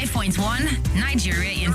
95.1 Nigeria Info.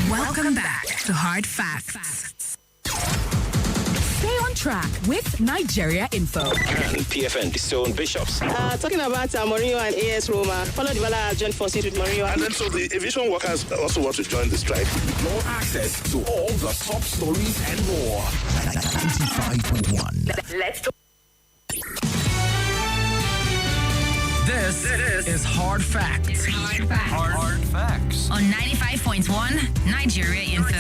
Welcome back to Hard Facts. Stay on track with Nigeria Info. And PFN, the Stone Bishops. Talking about Mourinho and AS Roma, Paulo Dybala have joined forces with Mourinho. And then so the aviation workers also want to join the strike. More access to all the top stories and more. 95.1. Let's talk. This is Hard Facts. Hard Facts. On 95.1 Nigeria Info.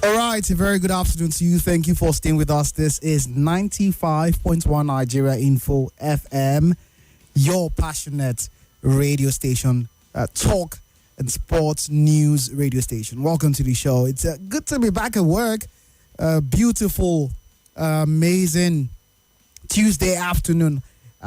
All right, a very good afternoon to you. Thank you for staying with us. This is 95.1 Nigeria Info FM, your passionate radio station, talk and sports news radio station. Welcome to the show. It's good to be back at work. Beautiful, amazing Tuesday afternoon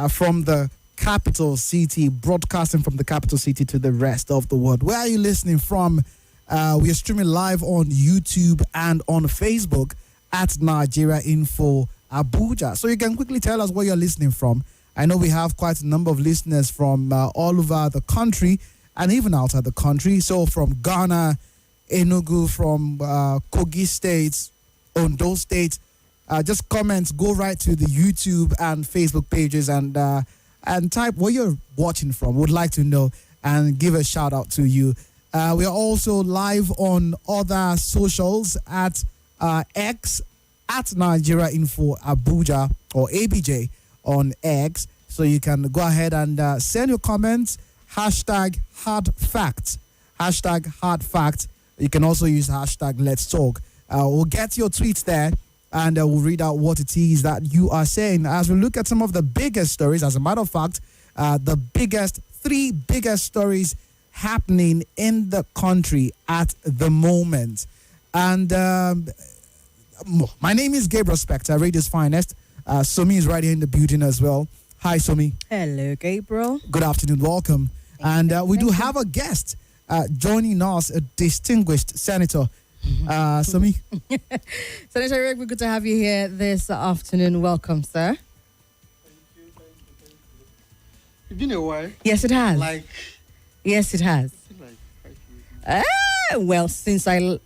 from the capital city, broadcasting from the capital city to the rest of the world. Where are you listening from? We are streaming live on YouTube and on Facebook at Nigeria Info Abuja. So you can quickly tell us where you're listening from. I know we have quite a number of listeners from all over the country and even outside the country. So from Ghana, Enugu, from Kogi State, Ondo State. Just comments, go right to the YouTube and Facebook pages and type where you're watching from. Would like to know and give a shout out to you. We are also live on other socials at X at Nigeria Info Abuja or ABJ on X. So you can go ahead and send your comments. Hashtag hard fact. Hashtag hard fact. You can also use hashtag let's talk. We'll get your tweets there and we'll read out what it is that you are saying as we look at some of the biggest stories. As a matter of fact, the three biggest stories happening in the country at the moment. And my name is Gabriel Spector, Radio's finest. Somi is right here in the building as well. Hi, Somi. Hello, Gabriel. Good afternoon. Welcome. We do have a guest joining us, a distinguished senator. Somi. Senator Rick, we're good to have you here this afternoon. Welcome, sir. Thank you. It's been a while. Yes, it has. Like, yes, it has. like 5 years now. Well, since I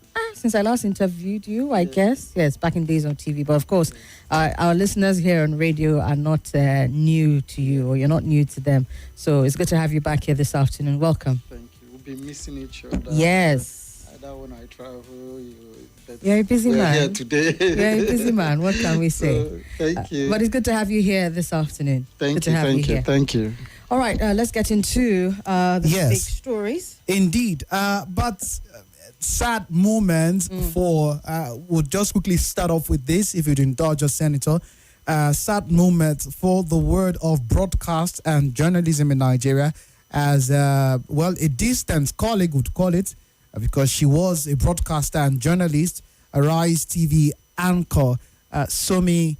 last interviewed you, I guess. Yes, back in days on TV. But of course, our listeners here on radio are not new to you, or you're not new to them. So it's good to have you back here this afternoon. Welcome. Thank you. We'll be missing each other. Yes. Either when I travel, You're a busy man. Here today. You're a busy man. What can we say? So, thank you. But it's good to have you here this afternoon. Thank you. Thank you. All right, let's get into the Yes. big stories. Indeed. But sad moments for, we'll just quickly start off with this, if you'd indulge us, Senator. Sad moments for the world of broadcast and journalism in Nigeria, as, well, a distant colleague would call it, because she was a broadcaster and journalist, a Rise TV anchor. Somi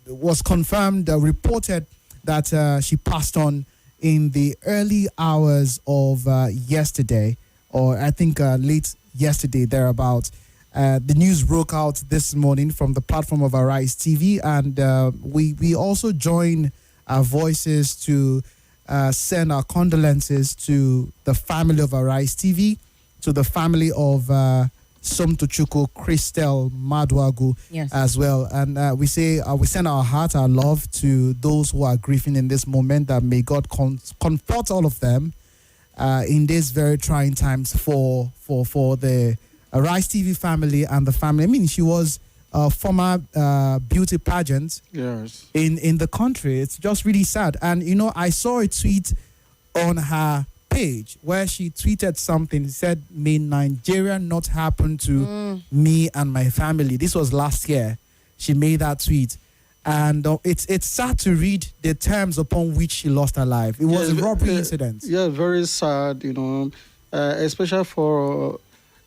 was confirmed, reported that she passed on in the early hours of yesterday, or I think late yesterday, thereabouts. The news broke out this morning from the platform of Arise TV, and we also join our voices to send our condolences to the family of Arise TV, to the family of Somtochukwu Christel Madwagu, Yes. as well. And we say we send our heart, our love to those who are grieving in this moment, that may God comfort all of them in these very trying times for the Rise TV family and the family. I mean, she was a former beauty pageant Yes. in the country. It's just really sad. And, you know, I saw a tweet on her page where she tweeted something. She said, "May Nigeria not happen to me and my family." This was last year. She made that tweet. And it's sad to read the terms upon which she lost her life. It was a robbery incident. Yeah, very sad, especially for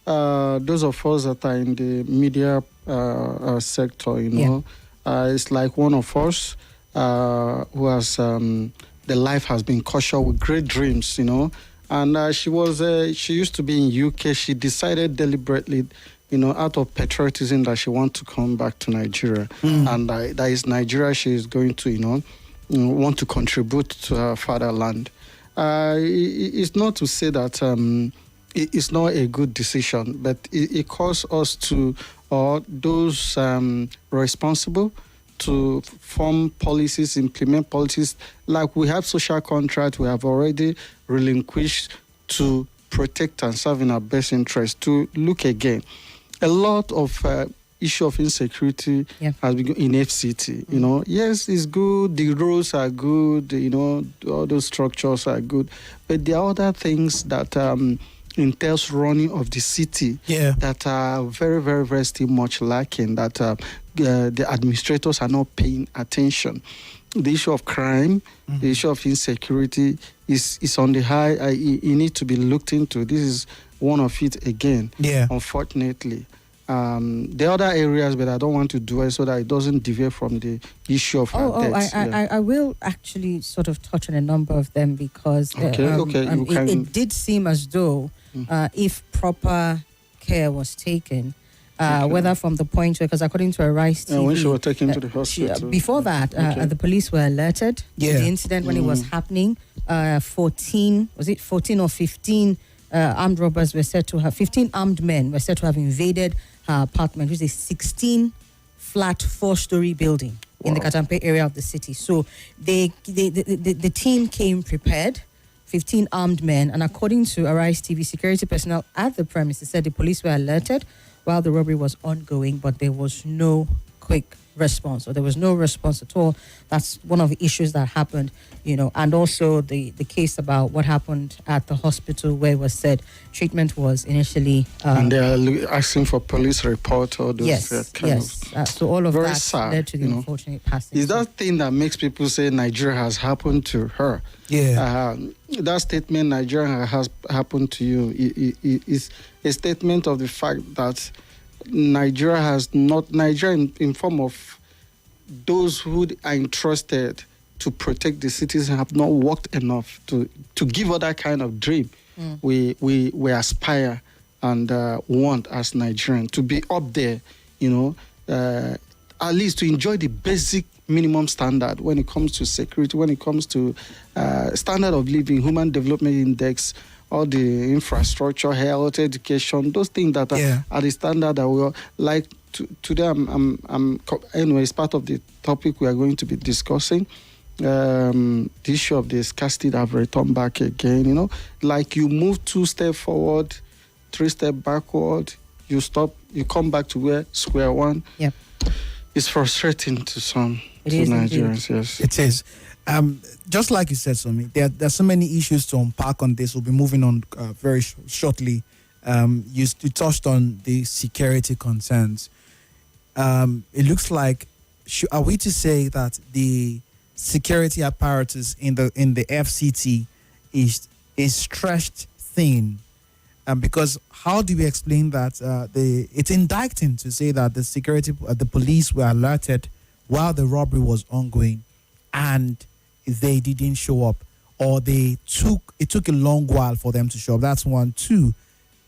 those of us that are in the media sector, it's like one of us who has, the life has been cut short with great dreams, and she used to be in UK. She decided deliberately, out of patriotism, that she wants to come back to Nigeria. And that is Nigeria she is going to, want to contribute to her fatherland. It's not to say that it's not a good decision, but it calls us to, or those responsible, to form policies, implement policies. Like we have social contract, we have already relinquished to protect and serve in our best interest, to look again. A lot of issue of insecurity has been in FCT. Yes, it's good, the roads are good, all those structures are good, but there are other things that entails running of the city that are very, very, very still much lacking, that the administrators are not paying attention. The issue of crime, the issue of insecurity is on the high. It needs to be looked into. This is one of it again, unfortunately. The other areas, but I don't want to do it so that it doesn't deviate from the issue of deaths. I will actually sort of touch on a number of them, because it did seem as though if proper care was taken, whether from the point where, because according to Arise TV, when she was taken to the hospital. Before that, the police were alerted to the incident when it was happening. 14 or 15 armed robbers were said to have, 15 armed men were said to have invaded her apartment, which is a 16-flat, 4-story building in the Katampe area of the city. So the team came prepared, 15 armed men, and according to Arise TV, security personnel at the premises said the police were alerted while the robbery was ongoing, but there was no quick response, or there was no response at all. That's one of the issues that happened, and also the case about what happened at the hospital, where it was said treatment was initially and they are asking for police report or those so all of that sad, led to the unfortunate passing. Is that thing that makes people say Nigeria has happened to her? That statement, Nigeria has happened to you, is a statement of the fact that Nigeria in form of those who are entrusted to protect the citizens have not worked enough to give us that kind of dream we aspire and want as Nigerians, to be up there, at least to enjoy the basic minimum standard when it comes to security, when it comes to standard of living, human development index, all the infrastructure, health, education, those things that are the standard that we all like. Today, anyway, it's part of the topic we are going to be discussing. The issue of the scarcity that have returned back again. Like you move 2 steps forward, 3 steps backward, you stop, you come back to square one. Yep. It's frustrating to some Indeed. Nigerians. Yes, it is. Just like you said, Somi, there's so many issues to unpack on this. We'll be moving on very shortly. You touched on the security concerns. It looks like, are we to say that the security apparatus in the FCT is stretched thin? Because how do we explain that? It's indicting to say that the police were alerted while the robbery was ongoing, and they didn't show up, or it took a long while for them to show up. That's one. 2,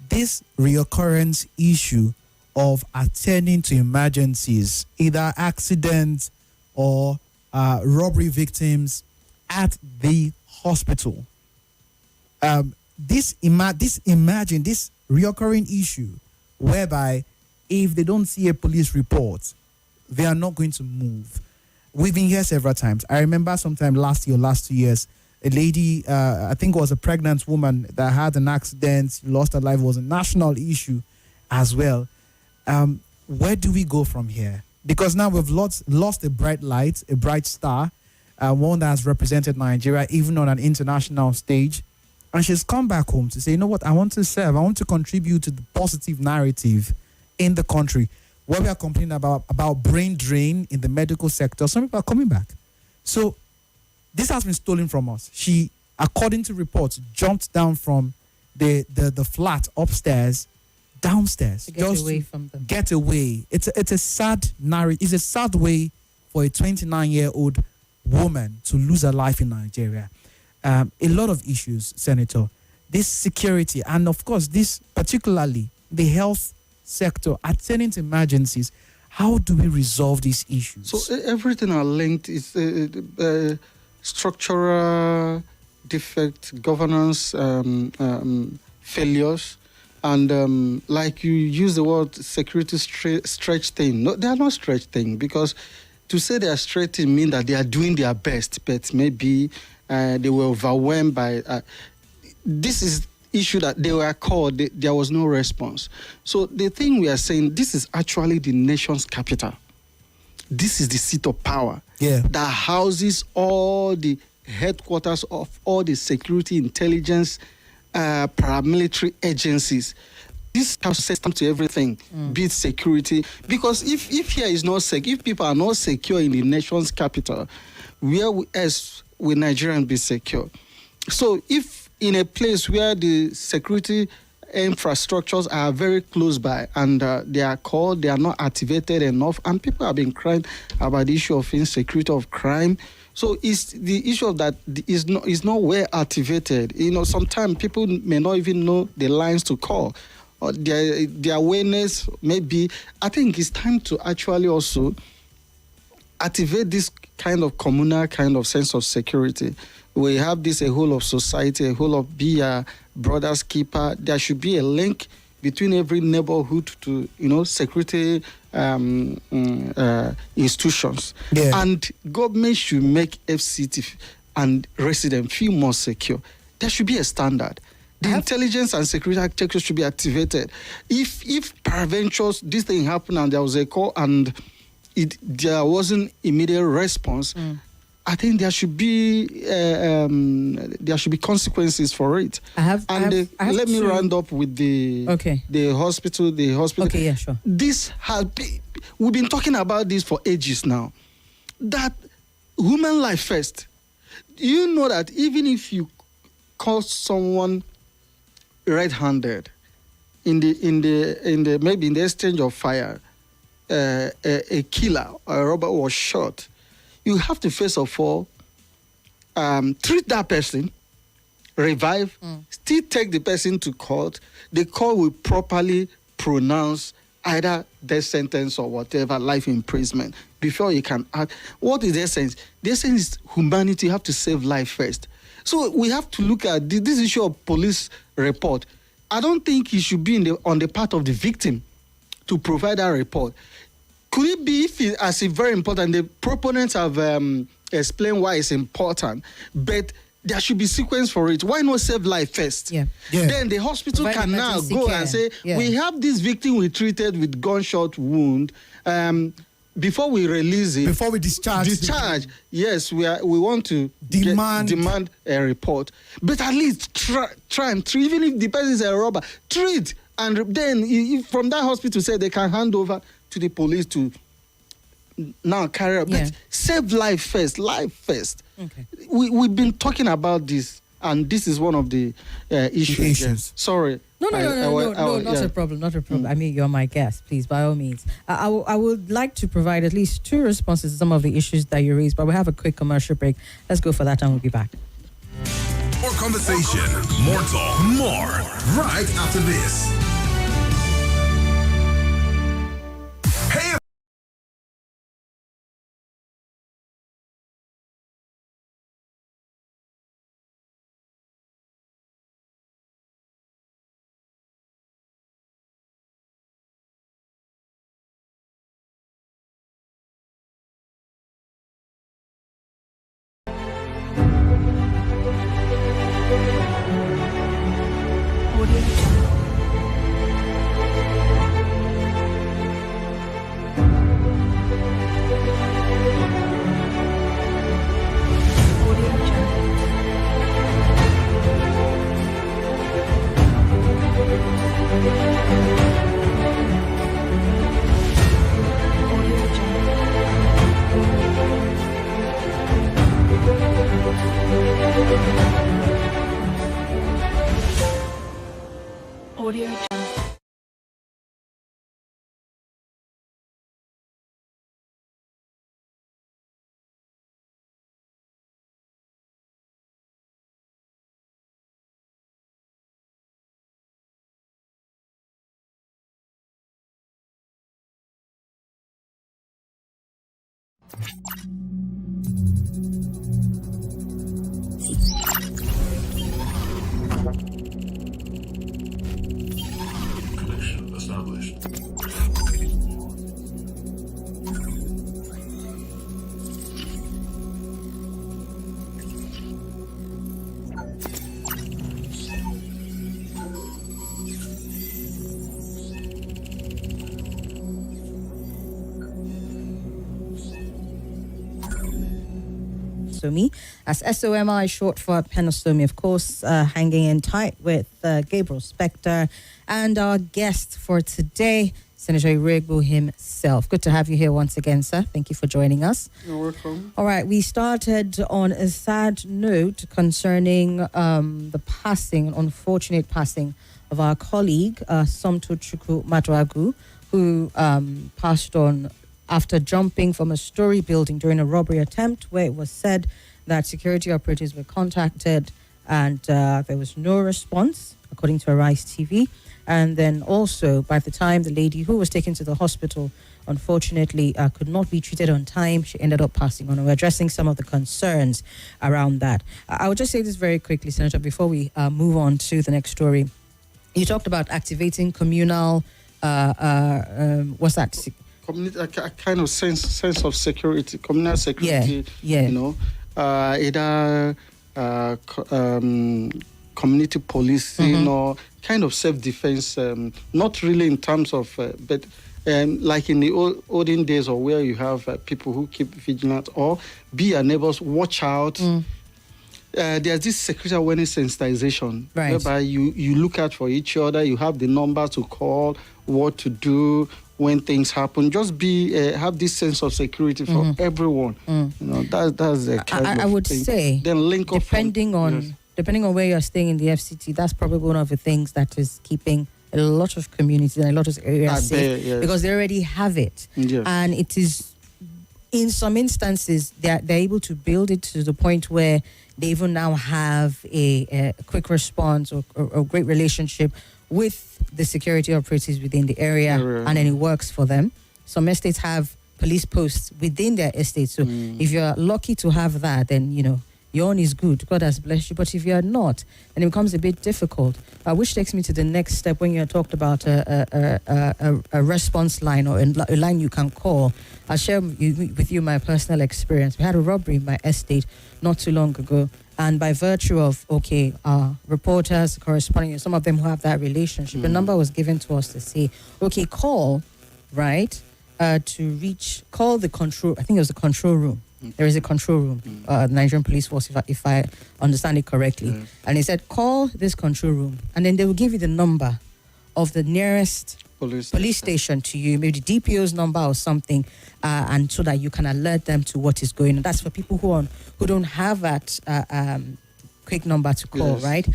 this reoccurrence issue of attending to emergencies, either accidents or robbery victims at the hospital. This reoccurring issue whereby if they don't see a police report, they are not going to move. We've been here several times. I remember sometime last 2 years, a lady, I think it was a pregnant woman that had an accident, lost her life, was a national issue as well. Where do we go from here? Because now we've lost a bright light, a bright star, one that has represented Nigeria even on an international stage. And she's come back home to say, you know what, I want to serve. I want to contribute to the positive narrative in the country. Where we are complaining about brain drain in the medical sector, some people are coming back. So this has been stolen from us. She, according to reports, jumped down from the flat upstairs downstairs. To get away from them. Get away. It's a sad narrative. It's a sad way for a 29-year-old woman to lose her life in Nigeria. A lot of issues, Senator. This security, and of course, this particularly the health sector, attending to emergencies. How do we resolve these issues? So everything are linked. It's structural defect, governance failures, and like you use the word security stretch thing. No, they are not stretch thing, because to say they are stretching mean that they are doing their best, but maybe they were overwhelmed by this is issue that they were called, there was no response. So the thing we are saying, this is actually the nation's capital. This is the seat of power that houses all the headquarters of all the security, intelligence, paramilitary agencies. This has system to everything, be it security. Because if here is not secure, if people are not secure in the nation's capital, where else will Nigerians be secure? So if in a place where the security infrastructures are very close by and they are not activated enough, and people have been crying about the issue of insecurity of crime. So it's the issue of that is not well activated. Sometimes people may not even know the lines to call, or their awareness maybe. I think it's time to actually also activate this kind of communal kind of sense of security. We have this a whole of society, a whole of be a brother's keeper. There should be a link between every neighborhood to security institutions, and government should make FCT and residents feel more secure. There should be a standard. The intelligence and security architecture should be activated. If peradventure this thing happened and there was a call and there wasn't immediate response, I think there should be consequences for it. Let me round up with the hospital. Okay, yeah, sure. We've been talking about this for ages now. That human life first. You know that even if you call someone red-handed in the maybe in the exchange of fire, a killer or a robber was shot, you have to first of all treat that person, revive, still take the person to court. The court will properly pronounce either death sentence or whatever, life imprisonment, before you can act. What is the essence? The essence is humanity. You have to save life first. So we have to look at this issue of police report. I don't think it should be on the part of the victim to provide that report. Could it be, as it's very important, the proponents have explained why it's important, but there should be sequence for it. Why not save life first? Yeah. Then the hospital can now go and say, we have this victim we treated with gunshot wound. Before we release it, before we discharge, yes, we want to demand a report. But at least try and treat, even if the person is a robber, treat, and then from that hospital say they can hand over to the police to now carry out. But save life first. Okay. We've been talking about this, and this is one of the issues. Yes. Sorry. No, not a problem. I mean, you're my guest, please, by all means. I would like to provide at least 2 responses to some of the issues that you raised, but we have a quick commercial break. Let's go for that, and we'll be back. More conversation, more talk, more right after this. Hey. Connection established. Somi, as SOMI, short for Somi, of course, hanging in tight with Gabriel Spector, and our guest for today, Senator Irigbo himself. Good to have you here once again, sir. Thank you for joining us. You're welcome. All right, we started on a sad note concerning the unfortunate passing of our colleague, Somto Chukwu Matuagu, who passed on after jumping from a story building during a robbery attempt where it was said that security operatives were contacted and there was no response, according to Arise TV. And then also, by the time the lady who was taken to the hospital, unfortunately, could not be treated on time, she ended up passing on. And we're addressing some of the concerns around that. I would just say this very quickly, Senator, before we move on to the next story. You talked about activating communal, what's that? A kind of sense of security, communal security. You know, either community policing or kind of self-defense. Not really in terms of, but like in the olden days, or where you have people who keep vigilant, or be your neighbors, watch out. There's this security awareness sensitization, whereby you look out for each other. You have the number to call, what to do when things happen. Just have this sense of security for everyone. You know, that's the kind of I would thing. say, then link up depending on where you're staying in the FCT, that's probably one of the things that is keeping a lot of communities and a lot of areas safe, because they already have it. And it is, in some instances, they're able to build it to the point where they even now have a quick response or a great relationship with the security operatives within the area, and then it works for them. Some estates have police posts within their estate, so if you're lucky to have that, then your own is good, God has blessed you. But if you're not, then it becomes a bit difficult. Which takes me to the next step when you talked about a response line or a line you can call. I'll share with you my personal experience. We had a robbery in my estate not too long ago. And by virtue of, reporters, corresponding, some of them who have that relationship, a number was given to us to say, call, right, call the control, I think it was the control room. There is a control room, the Nigerian Police Force, if I understand it correctly. And he said, call this control room. And then they will give you the number of the nearest police station to you, maybe the DPO's number or something, and so that you can alert them to what is going on. That's for people who don't have that quick number to call, right?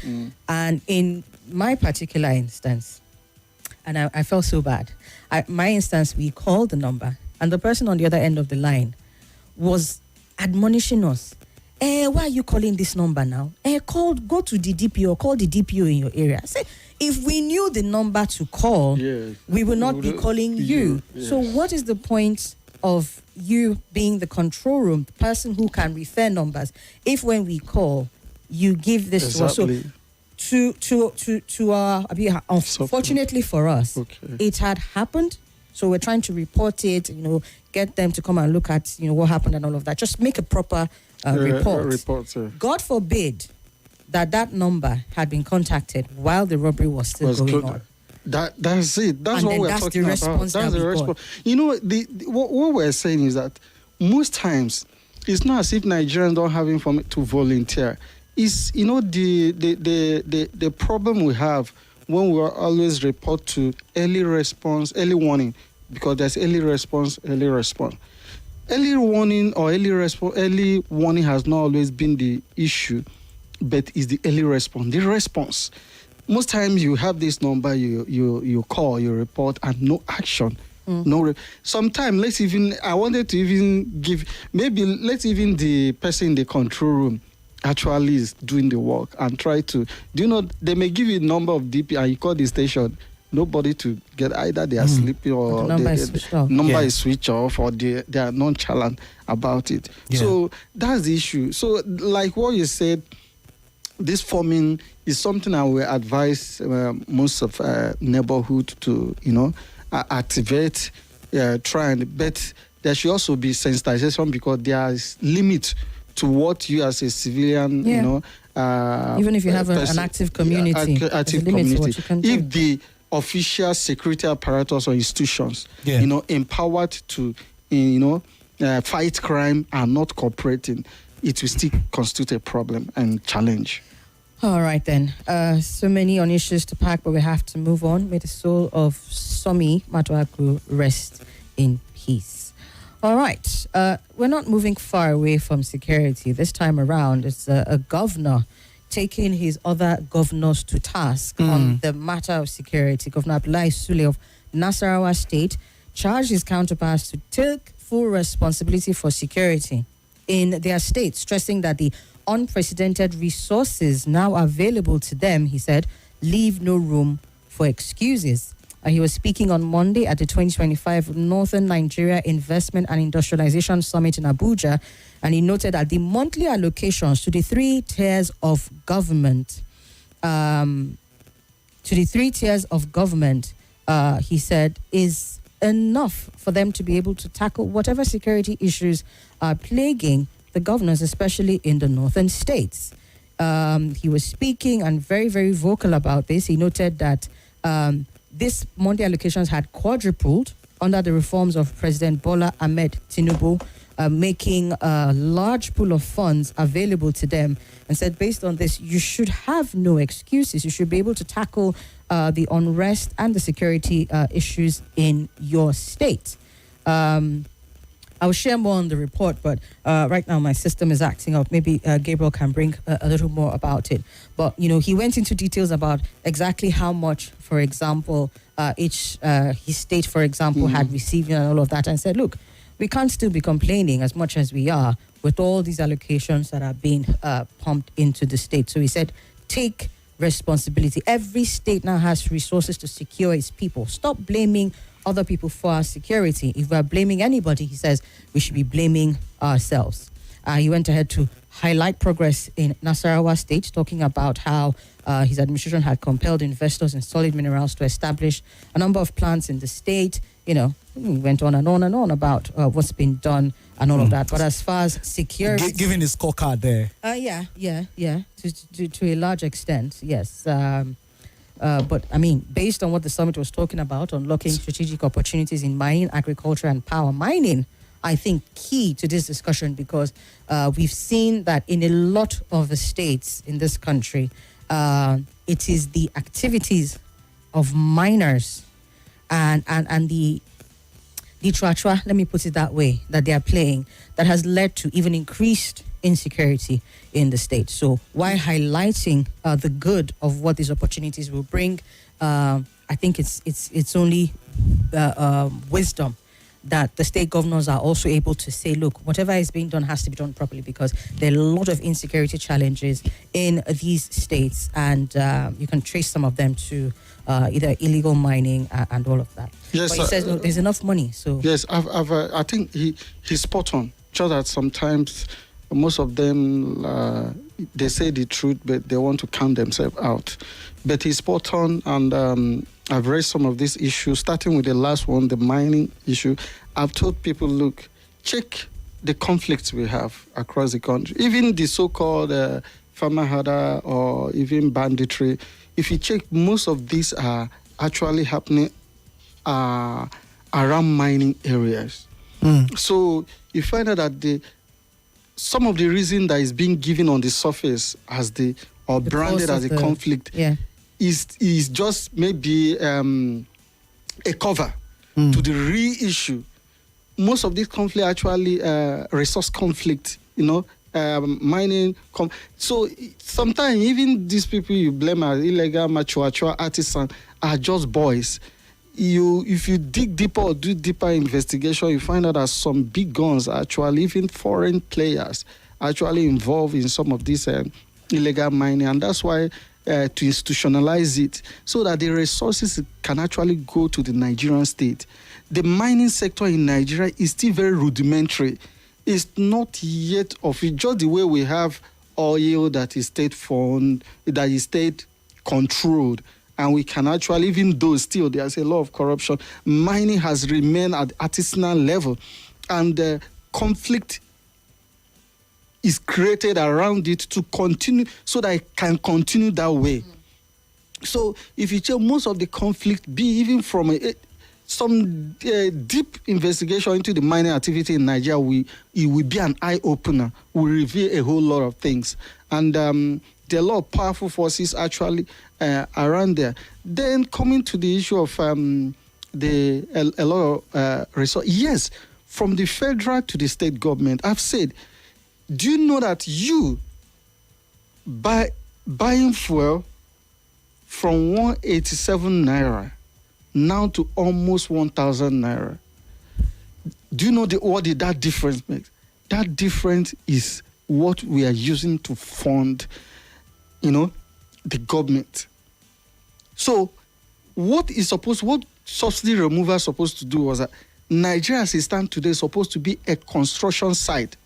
And in my particular instance, and I felt so bad. My instance, we called the number, and the person on the other end of the line was admonishing us. Why are you calling this number now? Go to the DPO, call the DPO in your area. Say, if we knew the number to call, we would not be calling you. Yes. So what is the point of you being the control room, the person who can refer numbers, if when we call, you give this to us? So to our, unfortunately for us, it had happened. So we're trying to report it, get them to come and look at, what happened and all of that. Just make a proper report. God forbid that number had been contacted while the robbery was still going on. That's it. That's what we're talking about. That's the response. What we're saying is that most times it's not as if Nigerians don't have information to volunteer. It's the problem we have when we always report to early response, early warning, because there's early response. Early warning or early warning has not always been the issue, but it's the early response. The response. Most times you have this number, you call, you report, and no action. Sometimes let's even the person in the control room actually is doing the work and try to, they may give you a number of DP and you call the station, nobody to get, either they are sleeping or the number is switched off or they are nonchalant about it. So that's the issue. So like what you said, this forming is something I will advise most of neighborhood to, activate, try and, but there should also be sensitization because there is limit to what you as a civilian, even if you have an active community, active community. If the official security apparatus or institutions, empowered to, fight crime are not cooperating, it will still constitute a problem and challenge. All right, then. So many on issues to pack, but we have to move on. May the soul of Somi Matuaku rest in peace. All right. We're not moving far away from security. This time around, it's a governor taking his other governors to task on the matter of security. Governor Abdullahi Sule of Nasarawa State charged his counterparts to take full responsibility for security in their state, stressing that the unprecedented resources now available to them, he said, leave no room for excuses. He was speaking on Monday at the 2025 Northern Nigeria Investment and Industrialization Summit in Abuja, and he noted that the monthly allocations to the three tiers of government, he said, is enough for them to be able to tackle whatever security issues are plaguing the governors, especially in the northern states. He was speaking and very, very vocal about this. He noted that this monthly allocations had quadrupled under the reforms of President Bola Ahmed Tinubu, making a large pool of funds available to them, and said based on this, you should have no excuses. You should be able to tackle the unrest and the security issues in your state. I will share more on the report, but right now my system is acting up. Maybe Gabriel can bring a little more about it. But, he went into details about exactly how much, for example, each his state, for example, had received and all of that, and said, look, we can't still be complaining as much as we are with all these allocations that are being pumped into the state. So he said, take responsibility. Every state now has resources to secure its people. Stop blaming other people for our security. If we're blaming anybody, he says, we should be blaming ourselves. He went ahead to highlight progress in Nasarawa State, talking about how his administration had compelled investors in solid minerals to establish a number of plants in the state. You know, he went on and on and on about what's been done and all of that. But as far as security... Giving his scorecard there. Yeah. To a large extent, yes. But, I mean, based on what the summit was talking about, unlocking strategic opportunities in mining, agriculture, and power mining, I think key to this discussion, because we've seen that in a lot of the states in this country, it is the activities of miners and the tra-tra, let me put it that way, that they are playing, that has led to even increased insecurity in the state. So while highlighting the good of what these opportunities will bring, I think it's only wisdom that the state governors are also able to say, look, whatever is being done has to be done properly, because there are a lot of insecurity challenges in these states, and you can trace some of them to either illegal mining and all of that. Yes, but he says, look, there's enough money. So yes, I think he's spot on. Sure that sometimes most of them, they say the truth, but they want to count themselves out. But he's spot on, and I've raised some of these issues, starting with the last one, the mining issue. I've told people, look, check the conflicts we have across the country. Even the so-called farmer herder or even banditry, if you check, most of these are actually happening around mining areas. So you find out that some of the reason that is being given on the surface as branded as a conflict is just maybe a cover to the real issue. Most of these conflict actually resource conflict, mining. So sometimes even these people you blame as illegal, mature artisans are just boys. If you dig deeper or do deeper investigation, you find out that some big guns are actually, even foreign players, actually involved in some of this illegal mining, and that's why to institutionalize it so that the resources can actually go to the Nigerian state. The mining sector in Nigeria is still very rudimentary. It's not yet official, just the way we have oil that is state-funded, that is state-controlled. And we can actually, even though still there's a lot of corruption, mining has remained at artisanal level. And conflict is created around it to continue, so that it can continue that way. So if you check most of the conflict, be even from some deep investigation into the mining activity in Nigeria, it will be an eye-opener, will reveal a whole lot of things. And there are a lot of powerful forces actually around there. Then coming to the issue of a lot of resources. Yes, from the federal to the state government, I've said, do you know that you, buying fuel from 187 naira now to almost 1,000 naira, do you know what that difference makes? That difference is what we are using to fund, the government. So what subsidy removal is supposed to do was that Nigeria as it stands today is supposed to be a construction site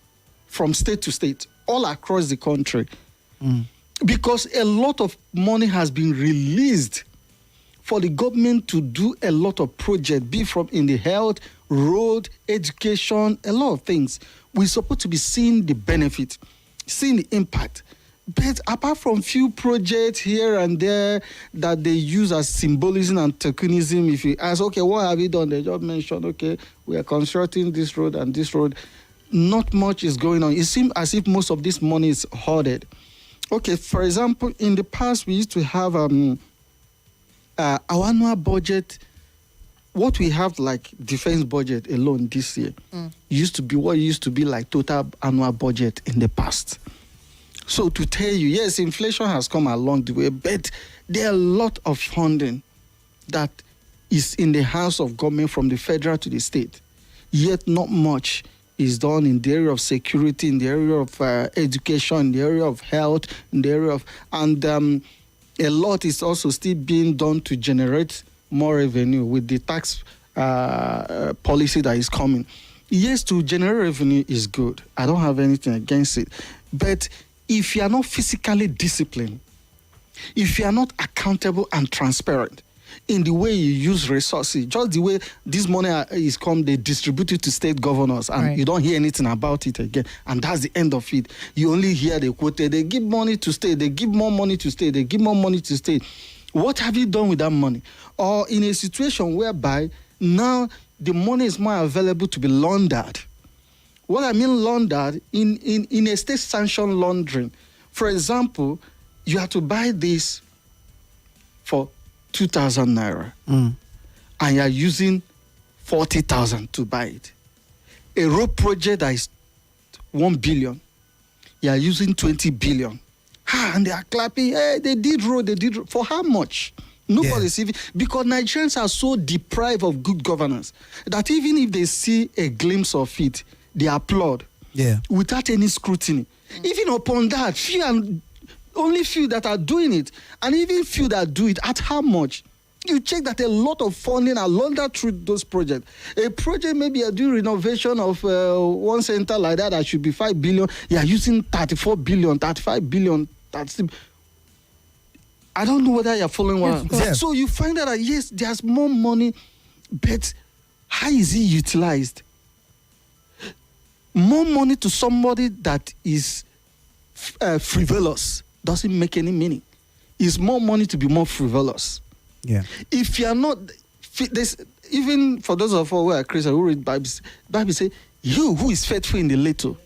from state to state, all across the country. Because a lot of money has been released for the government to do a lot of projects, be from in the health, road, education, a lot of things. We're supposed to be seeing the benefit, seeing the impact. But apart from few projects here and there that they use as symbolism and tokenism, if you ask, okay, what have you done? They just mentioned, okay, we are constructing this road and this road. Not much is going on. It seems as if most of this money is hoarded. Okay, for example, in the past, we used to have our annual budget. What we have like defense budget alone this year used to be like total annual budget in the past. So to tell you, yes, inflation has come along the way, but there are a lot of funding that is in the hands of government from the federal to the state. Yet not much is done in the area of security, in the area of education, in the area of health, in the area of... And a lot is also still being done to generate more revenue with the tax policy that is coming. Yes, to generate revenue is good. I don't have anything against it. But if you are not physically disciplined, if you are not accountable and transparent in the way you use resources, just the way this money is come, they distribute it to state governors, and you don't hear anything about it again, and that's the end of it. You only hear the quote, they give money to state, they give more money to state, they give more money to state. What have you done with that money? Or in a situation whereby now the money is more available to be laundered. What I mean laundered, in a state-sanctioned laundering. For example, you have to buy this for 2,000 naira, and you are using 40,000 to buy it. A road project that is 1 billion, you are using 20 billion. And they are clapping, hey, they did road. For how much? Nobody's even, because Nigerians are so deprived of good governance that even if they see a glimpse of it, they applaud without any scrutiny. Even upon that, only few that are doing it, and even few that do it, at how much? You check that a lot of funding are laundered through those projects. A project, maybe you're doing renovation of one center like that should be 5 billion. You're using 34 billion, 35 billion. I don't know whether you're following what I'm. So you find out that, yes, there's more money, but how is it utilized? More money to somebody that is frivolous doesn't make any meaning. It's more money to be more frivolous. Yeah. If you are not, even for those of us who are Christians who read Bible say, you who is faithful in the little,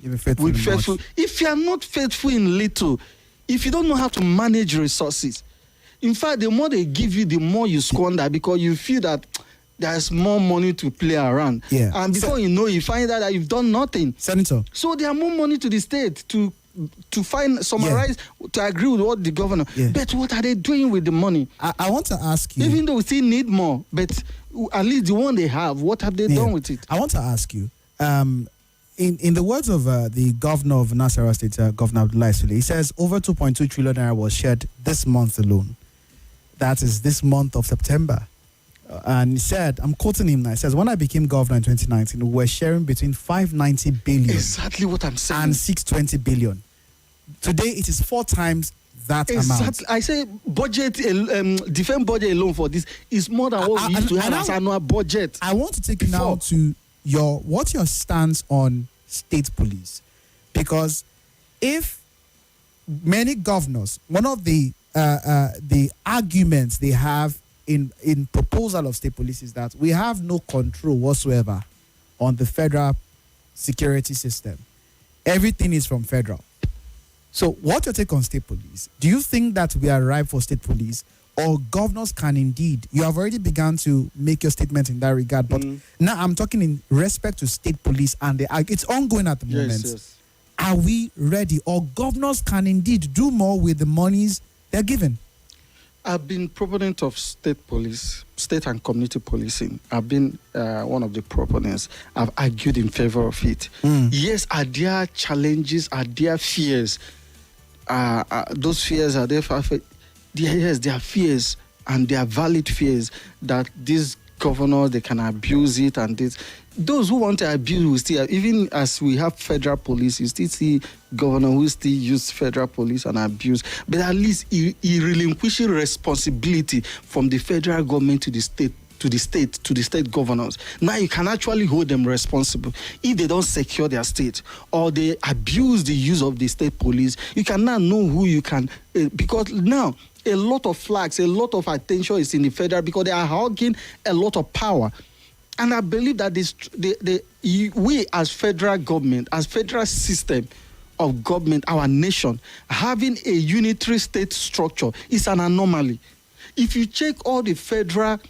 you'll be faithful in much. If you are not faithful in little, if you don't know how to manage resources, in fact, the more they give you, the more you squander, because you feel that there's more money to play around. Yeah. And before you know, you find out that you've done nothing. Senator. So there are more money to the state to summarize, to agree with what the governor. Yeah. But what are they doing with the money? I want to ask you. Even though we still need more, but at least the one they have, what have they done with it? I want to ask you, in the words of the governor of Nasarawa State, Governor Abdullahi Sule, he says over 2.2 trillion naira was shared this month alone. That is this month of September. And he said, I'm quoting him now, he says, when I became governor in 2019, we were sharing between 590 billion exactly what I'm saying, and 620 billion. Today, it is 4 times that amount. I say budget, defense budget alone for this is more than what we used to have as annual budget. I want to take you now to what's your stance on state police? Because if many governors, one of the arguments they have in proposal of state police is that we have no control whatsoever on the federal security system. Everything is from federal. So what's your take on state police? Do you think that we are ripe for state police, or governors can indeed? You have already begun to make your statement in that regard, but now I'm talking in respect to state police, and it's ongoing at the moment. Yes. Are we ready, or governors can indeed do more with the monies they're given? I've been proponent of state police, state and community policing. I've been one of the proponents. I've argued in favor of it. Yes, are there challenges? Are there fears? Those fears are there for... Yes, there are fears, and they are valid fears that these governors, they can abuse it, and this. Those who want to abuse will still, even as we have federal police, you still see governors who still use federal police and abuse. But at least he relinquishing responsibility from the federal government to the state governors. Now you can actually hold them responsible. If they don't secure their state or they abuse the use of the state police, you can now know who you can, because now a lot of flags, a lot of attention is in the federal because they are hogging a lot of power. And I believe that we as federal government, as federal system of government, our nation, having a unitary state structure is an anomaly. If you check all the federal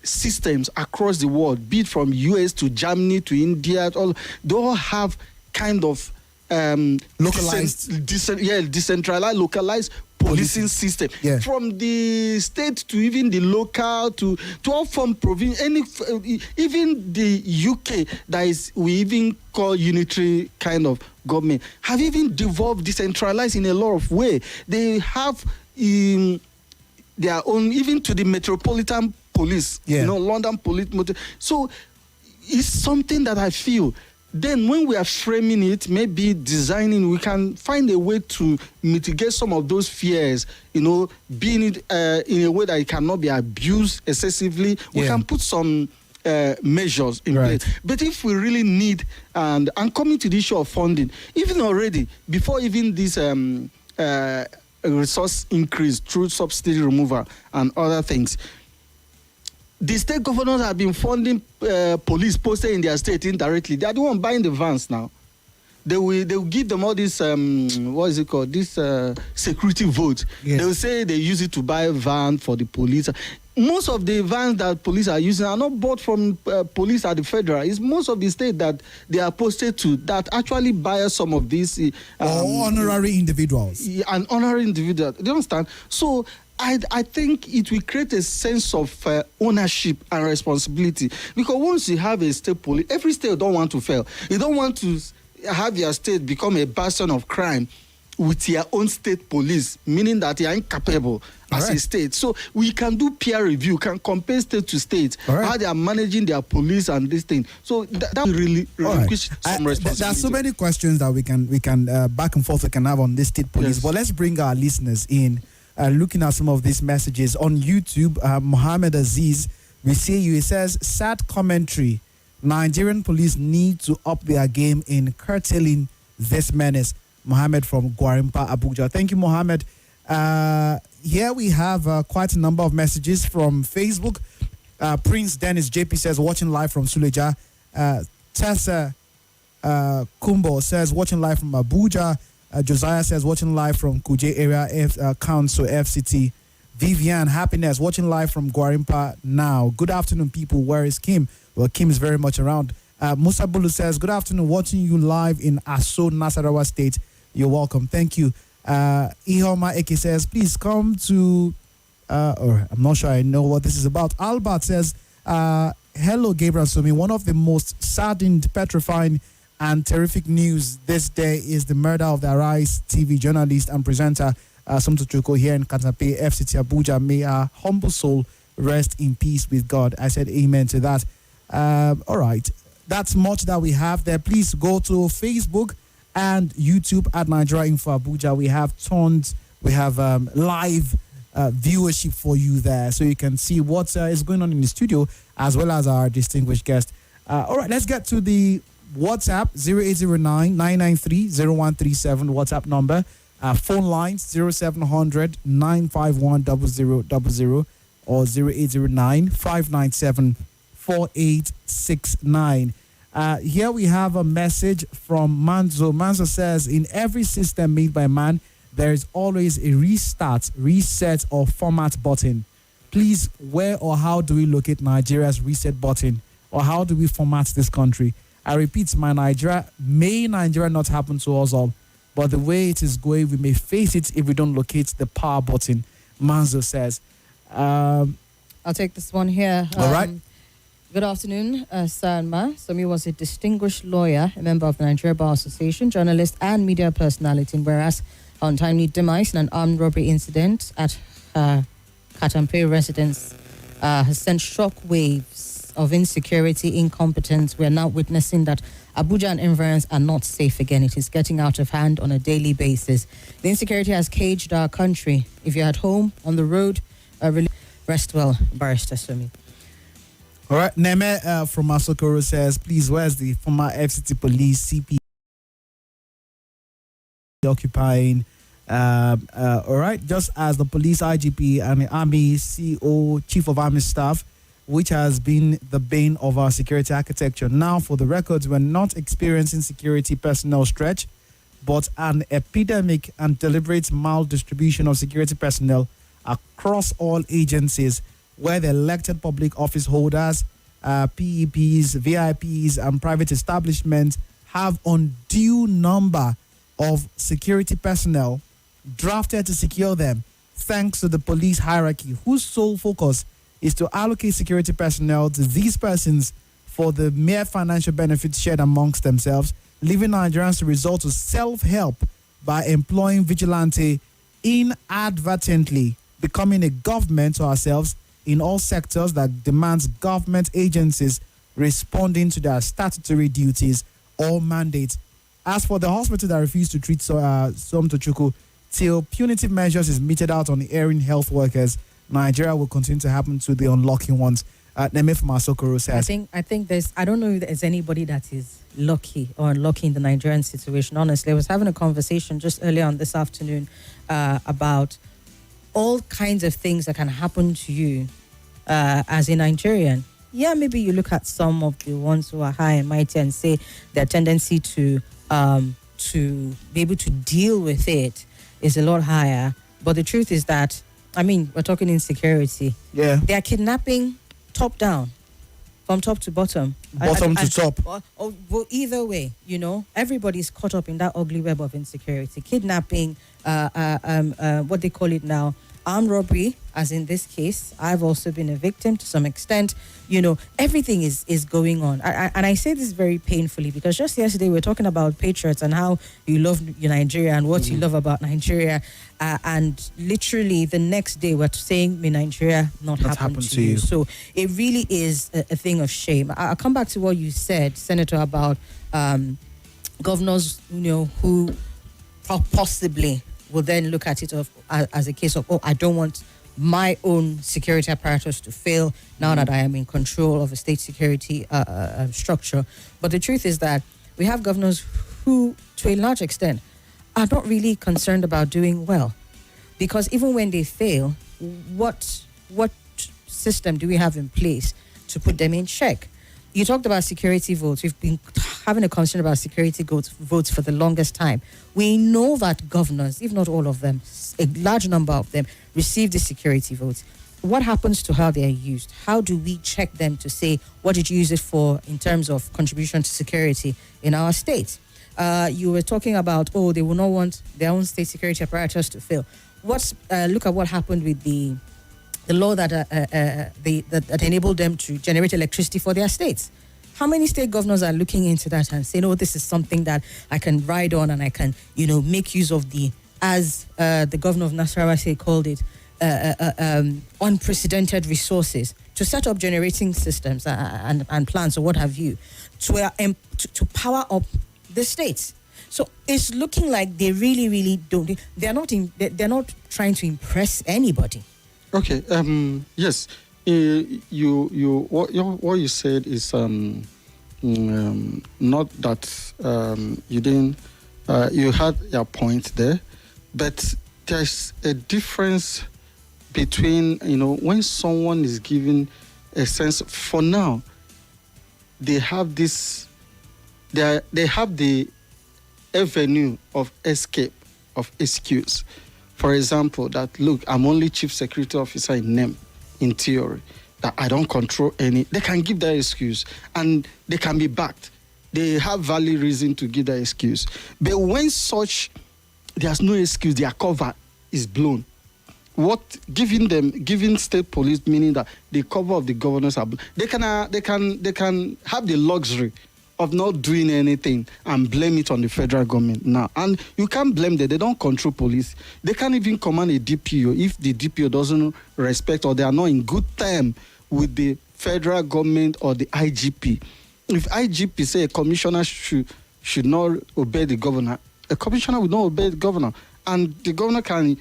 systems across the world, be it from US to Germany to India, they all have kind of localized, decentralized, localized policing system. Yeah. From the state to even the local to all from province, even the UK that we even call unitary kind of government have even devolved, decentralized in a lot of way. They have their own, even to the metropolitan police, London police. So it's something that I feel then when we are framing it, maybe designing, we can find a way to mitigate some of those fears, being it in a way that it cannot be abused excessively. We can put some measures in place. But if we really need, and coming to the issue of funding, even already, before even this resource increase through subsidy removal and other things, the state governors have been funding police posted in their state indirectly. They are the one buying the vans now. They will give them all this this security vote. Yes. They will say they use it to buy a van for the police. Most of the vans that police are using are not bought from police at the federal. It's most of the state that they are posted to that actually buy some of these honorary individuals. An honorary individual. Do you understand? So I think it will create a sense of ownership and responsibility, because once you have a state police, every state don't want to fail. You don't want to have your state become a bastion of crime with your own state police, meaning that you are incapable as a state. So we can do peer review, can compare state to state, how they are managing their police and this thing. So that will really relinquish some responsibility. There are so many questions that we can back and forth we can have on this state police. But let's bring our listeners in. Looking at some of these messages on YouTube, Mohammed Aziz, we see you. It says, sad commentary. Nigerian police need to up their game in curtailing this menace. Mohammed from Gwarimpa, Abuja. Thank you, Mohammed. Here we have quite a number of messages from Facebook. Prince Dennis JP says, watching live from Suleja. Tessa Kumbo says, watching live from Abuja. Josiah says, watching live from Kuje Area Council FCT. Vivian Happiness, watching live from Gwarimpa now. Good afternoon, people. Where is Kim? Well, Kim is very much around. Musa Bulu says, good afternoon, watching you live in Aso, Nasarawa State. You're welcome. Thank you. Ihoma Eke says, please come to, or I'm not sure I know what this is about. Albert says, hello, Gabriel Somi. One of the most saddened, petrifying, and terrific news this day is the murder of the Arise TV journalist and presenter Somto Chuko here in Katape, FCT Abuja. May our humble soul rest in peace with God. I said amen to that. All right. That's much that we have there. Please go to Facebook and YouTube at Nigeria Info Abuja. We have tons. We have live viewership for you there, so you can see what is going on in the studio as well as our distinguished guest. All right, let's get to the WhatsApp 0809-993-0137 WhatsApp number. Phone lines 0700-951-0000 or 0809-597-4869. Here we have a message from Manzo. Manzo says, in every system made by man, there is always a restart, reset, or format button. Please, where or how do we locate Nigeria's reset button? Or how do we format this country? I repeat, may Nigeria not happen to us all, but the way it is going, we may face it if we don't locate the power button, Manzo says. I'll take this one here. All right. Good afternoon, Sanma. Somi was a distinguished lawyer, a member of the Nigeria Bar Association, journalist, and media personality. Whereas untimely demise in an armed robbery incident at Katampe residence has sent shock waves of insecurity, incompetence. We are now witnessing that Abuja and environs are not safe again. It is getting out of hand on a daily basis. The insecurity has caged our country. If you're at home, on the road, rest well, Barrister Somi. All right, Neme from Masokoro says, please, where's the former FCT police CP occupying? All right, just as the police IGP and the Army CO, Chief of Army Staff, which has been the bane of our security architecture. Now, for the records, we're not experiencing security personnel stretch, but an epidemic and deliberate maldistribution of security personnel across all agencies, where the elected public office holders, PEPs, VIPs, and private establishments have undue number of security personnel drafted to secure them, thanks to the police hierarchy, whose sole focus is to allocate security personnel to these persons for the mere financial benefits shared amongst themselves, leaving Nigerians to resort to self-help by employing vigilante inadvertently, becoming a government to ourselves in all sectors that demands government agencies responding to their statutory duties or mandate. As for the hospital that refused to treat Som Tochukwu, till punitive measures is meted out on the erring health workers, Nigeria will continue to happen to the unlucky ones. Neme from Asokoro says. I think I don't know if there's anybody that is lucky or unlucky in the Nigerian situation. Honestly, I was having a conversation just earlier on this afternoon about all kinds of things that can happen to you as a Nigerian. Yeah, maybe you look at some of the ones who are high and mighty and say their tendency to be able to deal with it is a lot higher. But the truth is that, I mean, we're talking insecurity. Yeah. They are kidnapping top down, from top to bottom. Bottom to top. Well, either way, everybody's caught up in that ugly web of insecurity. Kidnapping, what they call it now, armed robbery, as in this case. I've also been a victim to some extent. Everything is going on. And I say this very painfully because just yesterday we were talking about patriots and how you love Nigeria and what you love about Nigeria. And literally the next day we're saying, may Nigeria not happen to you. So it really is a thing of shame. I'll come back to what you said, Senator, about governors, who possibly will then look at it as a case of, I don't want my own security apparatus to fail now that I am in control of a state security structure. But the truth is that we have governors who, to a large extent, are not really concerned about doing well. Because even when they fail, what system do we have in place to put them in check? You talked about security votes. We've been having a concern about security votes for the longest time. We know that governors, if not all of them, a large number of them, receive the security votes. What happens to how they are used? How do we check them to say, what did you use it for in terms of contribution to security in our state? You were talking about, they will not want their own state security apparatus to fail. Look at what happened with the law that enabled them to generate electricity for their states. How many state governors are looking into that and saying, this is something that I can ride on and I can, make use of as the governor of Nasarawa State called it, unprecedented resources to set up generating systems and plants or what have you to power up the states. So it's looking like they really, really don't. They're not trying to impress anybody. Okay. Yes. What you said is not that you didn't. You had your point there, but there's a difference between when someone is given a sense. For now, they have this. They have the avenue of escape, of excuse. For example, that look, I'm only chief security officer in name, in theory, that I don't control any. They can give that excuse and they can be backed. They have valid reason to give that excuse. But when there's no excuse, their cover is blown. Giving state police, meaning that the cover of the governors are blown. They can have the luxury of not doing anything and blame it on the federal government now. And you can't blame them. They don't control police. They can't even command a DPO if the DPO doesn't respect or they are not in good time with the federal government or the IGP. If IGP say a commissioner should not obey the governor, a commissioner will not obey the governor. And the governor can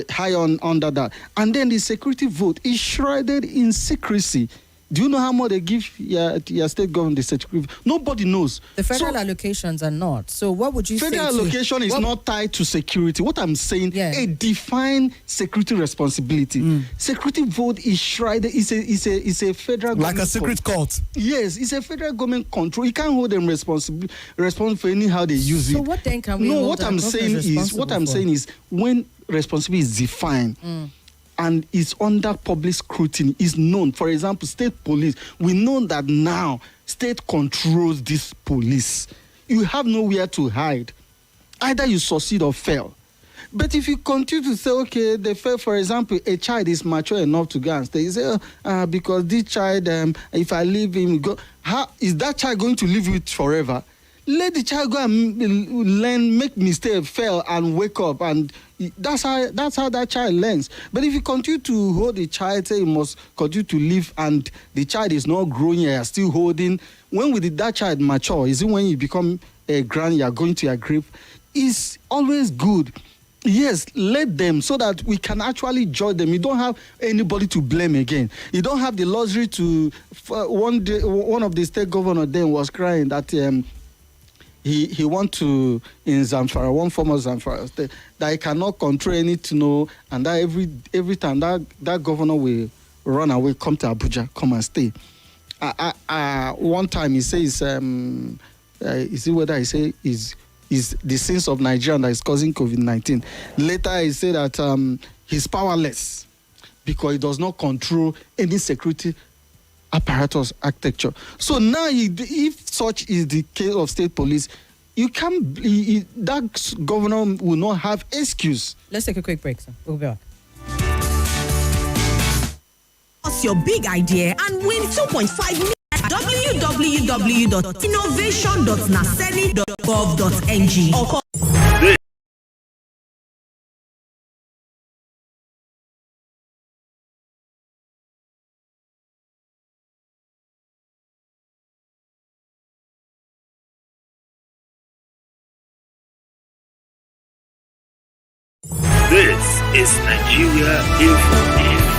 high on under that. And then the security vote is shrouded in secrecy. Do you know how much they give your state government the security? Nobody knows. The federal allocations are not. So what would you say? Federal allocation is not tied to security. What I'm saying, a defined security responsibility. Security vote is shrouded. It's a federal like a secret court. Yes, it's a federal government control. You can't hold them responsible for anyhow they use it. So what then can we? No, what I'm saying is when responsibility is defined. And is under public scrutiny, is known. For example, state police, we know that now state controls this police. You have nowhere to hide. Either you succeed or fail. But if you continue to say, okay, they fail, for example, a child is mature enough to go and stay. You say, because this child, if I leave him, how is that child going to live with forever? Let the child go and learn, make mistake, fail, and wake up, and that's how that child learns. But if you continue to hold the child, say you must continue to live, and the child is not growing, you are still holding. When will that child mature? Is it when you become a grand, you are going to your grave? It's always good. Yes, let them, so that we can actually judge them. You don't have anybody to blame again. You don't have the luxury to. One day, one of the state governor then was crying that he want to, in Zamfara, one former Zamfara state, that he cannot control anything, and that every time that governor will run away, come to Abuja, come and stay. One time he says, is it whether he say is the sins of Nigeria that is causing COVID-19. Later he said that he's powerless because he does not control any security apparatus architecture. So now, if such is the case of state police, that governor will not have excuse. Let's take a quick break, sir. We'll be back. What's your big idea and win 2.5 million at www.innovation.naseni.gov.ng or call This is Nigeria Info.